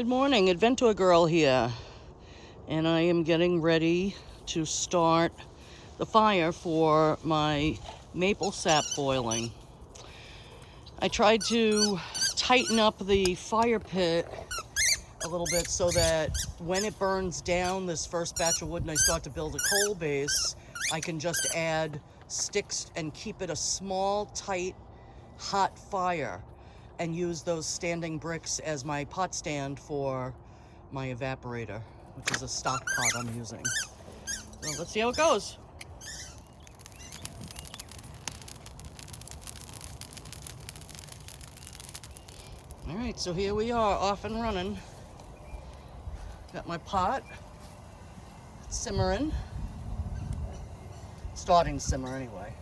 Good morning, Adventure Girl here, and I am getting ready to start the fire for my maple sap boiling. I tried to tighten up the fire pit a little bit so that when it burns down this first batch of wood and I start to build a coal base, I can just add sticks and keep it a small, tight, hot fire and use those standing bricks as my pot stand for my evaporator, which is a stock pot I'm using. So let's see how it goes. All right, so here we are, off and running. Got my pot, it's simmering. Starting to simmer anyway.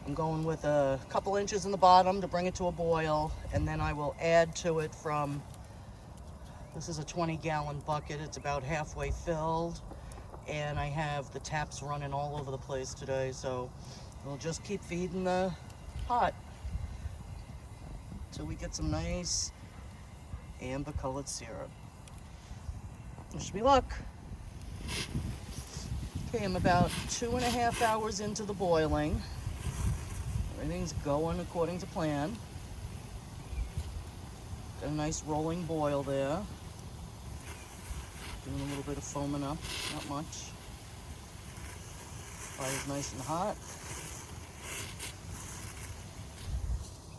I'm going with a couple inches in the bottom to bring it to a boil, and then I will add to it from, this is a 20-gallon bucket, it's about halfway filled, and I have the taps running all over the place today, so we'll just keep feeding the pot until we get some nice amber colored syrup. Wish me luck. Okay, I'm about 2.5 hours into the boiling. Everything's going according to plan. Got a nice rolling boil there. Doing a little bit of foaming up, not much. Fire's nice and hot.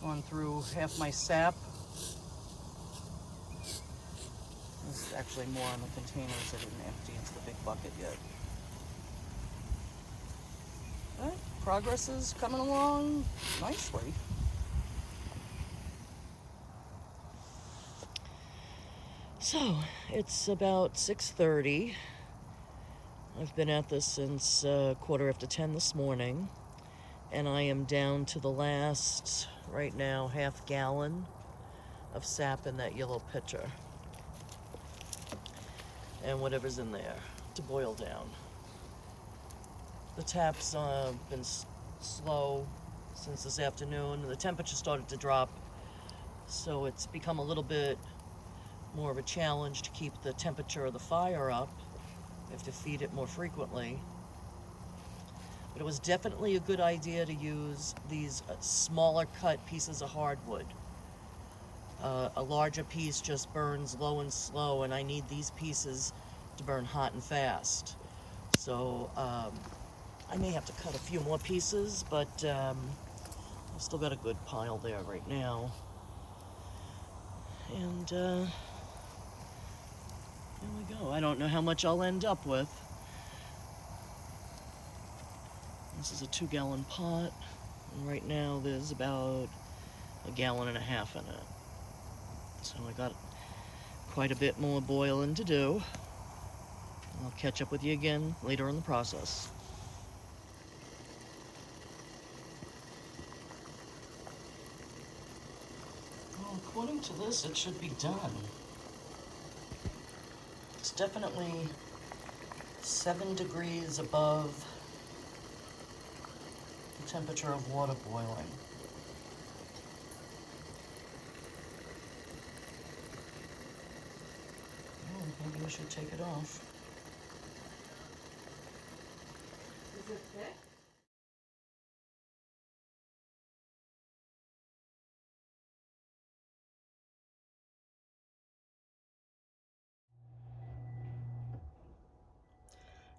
Gone through half my sap. There's actually more on the containers. I didn't empty into the big bucket yet. All right, progress is coming along nicely. So, it's about 6:30. I've been at this since 10:15 this morning, and I am down to the last, right now, half gallon of sap in that yellow pitcher. And whatever's in there to boil down. The tap's been slow since this afternoon. The temperature started to drop, so it's become a little bit more of a challenge to keep the temperature of the fire up. You have to feed it more frequently. But it was definitely a good idea to use these smaller cut pieces of hardwood. A larger piece just burns low and slow, and I need these pieces to burn hot and fast. So I may have to cut a few more pieces, but I've still got a good pile there right now. And there we go. I don't know how much I'll end up with. This is a 2-gallon pot, and right now there's about 1.5 gallons in it. So I got quite a bit more boiling to do. I'll catch up with you again later in the process. Well, according to this, it should be done. It's definitely 7 degrees above the temperature of water boiling. Oh, maybe we should take it off. Is it thick?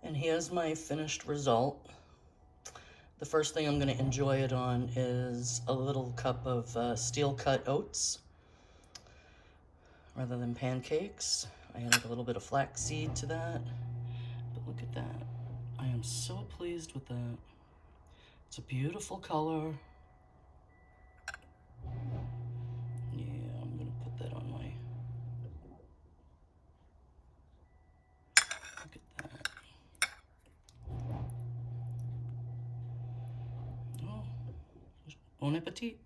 And here's my finished result. The first thing I'm going to enjoy it on is a little cup of steel-cut oats rather than pancakes. I added a little bit of flaxseed to that, but look at that. I am so pleased with that. It's a beautiful color. Yeah, I'm going to put that on my... Look at that. Oh, bon appetit.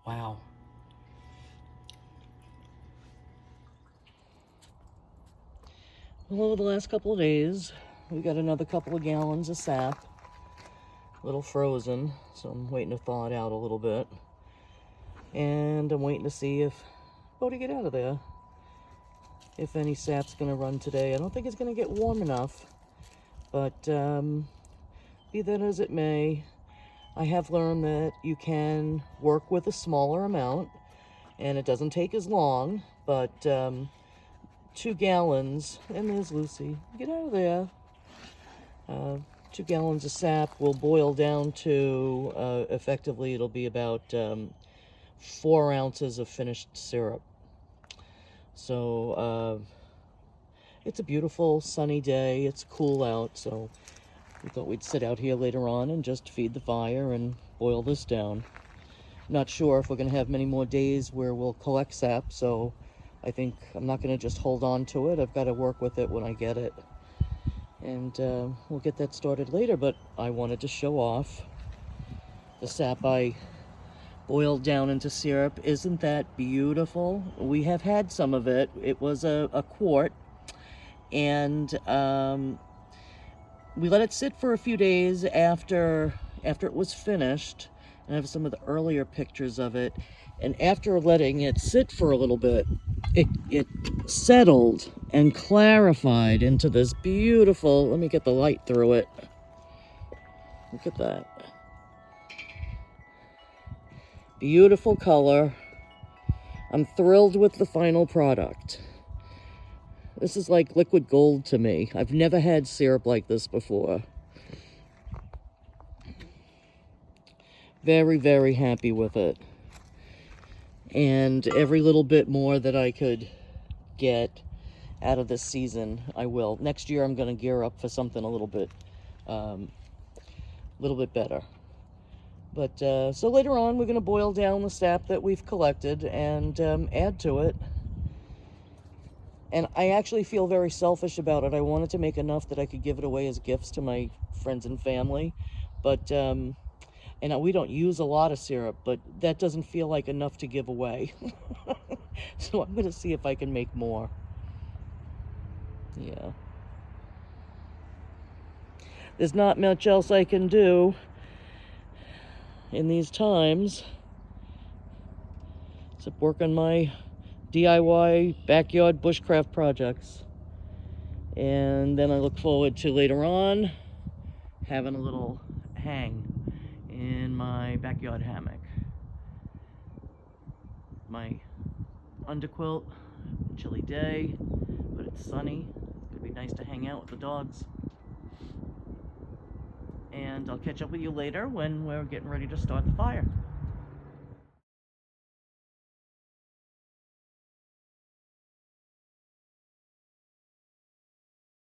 Wow. Well, over the last couple of days, we got another couple of gallons of sap. A little frozen, so I'm waiting to thaw it out a little bit. And I'm waiting to see if, to get out of there, if any sap's gonna run today. I don't think it's gonna get warm enough, but be that as it may, I have learned that you can work with a smaller amount, and it doesn't take as long, but 2 gallons, and there's Lucy, get out of there. 2 gallons of sap will boil down to, effectively, it'll be about 4 ounces of finished syrup. So, it's a beautiful sunny day, it's cool out, so we thought we'd sit out here later on and just feed the fire and boil this down. Not sure if we're going to have many more days where we'll collect sap, so I think I'm not going to just hold on to it. I've got to work with it when I get it. And we'll get that started later, but I wanted to show off the sap I boiled down into syrup. Isn't that beautiful? We have had some of it. It was a quart, and we let it sit for a few days after it was finished. And I have some of the earlier pictures of it. And after letting it sit for a little bit, it settled and clarified into this beautiful, let me get the light through it. Look at that. Beautiful color. I'm thrilled with the final product. This is like liquid gold to me. I've never had syrup like this before. Very, very happy with it. And every little bit more that I could get out of this season, I will. Next year, I'm going to gear up for something a little bit better. But so later on, we're going to boil down the sap that we've collected and add to it. And I actually feel very selfish about it. I wanted to make enough that I could give it away as gifts to my friends and family. But and we don't use a lot of syrup, but that doesn't feel like enough to give away. So I'm going to see if I can make more. Yeah. There's not much else I can do in these times except work on my DIY backyard bushcraft projects. And then I look forward to later on having a little hang in my backyard hammock. My underquilt, chilly day, but it's sunny. It's gonna be nice to hang out with the dogs. And I'll catch up with you later when we're getting ready to start the fire.